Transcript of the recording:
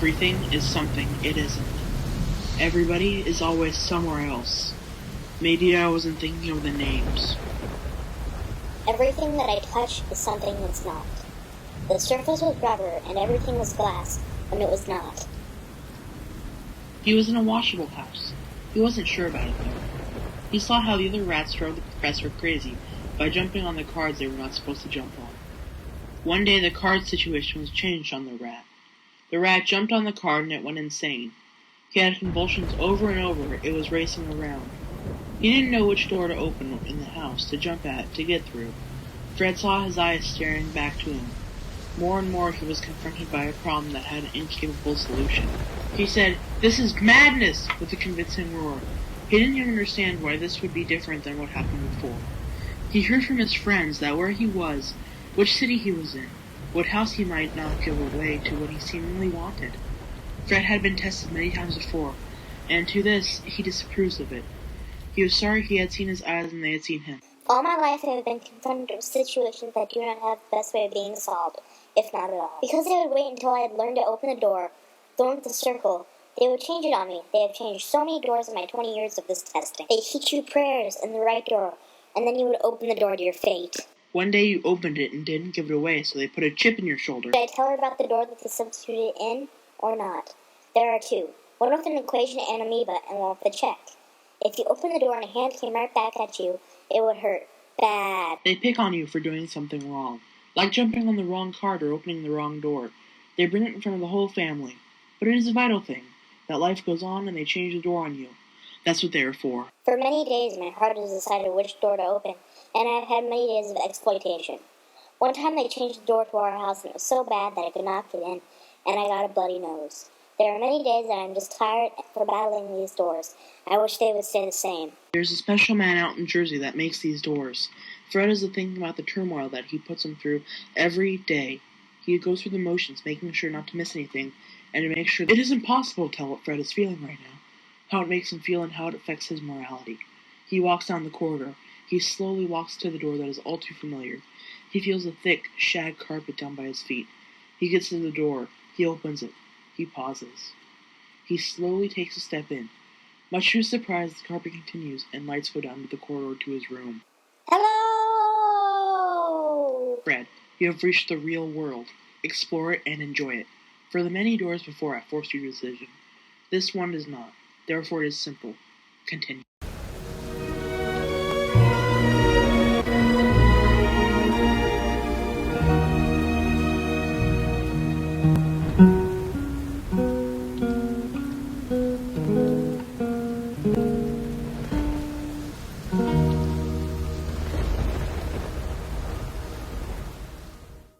Everything is something it isn't. Everybody is always somewhere else. Maybe I wasn't thinking of the names. Everything that I touch is something it's not. The surface was rubber and everything was glass when it was not. He was in a washable house. He wasn't sure about it though. He saw how the other rats drove the professor crazy by jumping on the cards they were not supposed to jump on. One day the card situation was changed on the rat. The rat jumped on the card and it went insane. He had convulsions over and over. It was racing around. He didn't know which door to open in the house to jump at to get through. Fred saw his eyes staring back to him. More and more he was confronted by a problem that had an incapable solution. He said, "This is madness!" with a convincing roar. He didn't even understand why this would be different than what happened before. He heard from his friends that where he was, which city he was in, what house he might not give away to what he seemingly wanted. Fred had been tested many times before, and to this he disapproves of it. He was sorry he had seen his eyes and they had seen him. All my life I have been confronted with situations that do not have the best way of being solved, if not at all. Because they would wait until I had learned to open the door, thrown with the circle, they would change it on me. They have changed so many doors in my 20 years of this testing. They teach you prayers in the right door, and then you would open the door to your fate. One day you opened it and didn't give it away, so they put a chip in your shoulder. Did I tell her about the door that they substituted in, or not? There are two. One with an equation and amoeba, and one with a check. If you open the door and a hand came right back at you, it would hurt. Bad. They pick on you for doing something wrong, like jumping on the wrong card or opening the wrong door. They bring it in front of the whole family. But it is a vital thing, that life goes on and they change the door on you. That's what they are for. For many days my heart has decided which door to open, and I have had many days of exploitation. One time they changed the door to our house and it was so bad that I could not get in, and I got a bloody nose. There are many days that I'm just tired for battling these doors. I wish they would stay the same. There's a special man out in Jersey that makes these doors. Fred is thinking about the turmoil that he puts him through every day. He goes through the motions, making sure not to miss anything, and to make sure it is impossible to tell what Fred is feeling right now, how it makes him feel and how it affects his morality. He walks down the corridor. He slowly walks to the door that is all too familiar. He feels a thick, shag carpet down by his feet. He gets to the door. He opens it. He pauses. He slowly takes a step in. Much to his surprise, the carpet continues, and lights go down to the corridor to his room. Hello! Fred, you have reached the real world. Explore it and enjoy it. For the many doors before have forced your decision. This one does not. Therefore it is simple. Continue.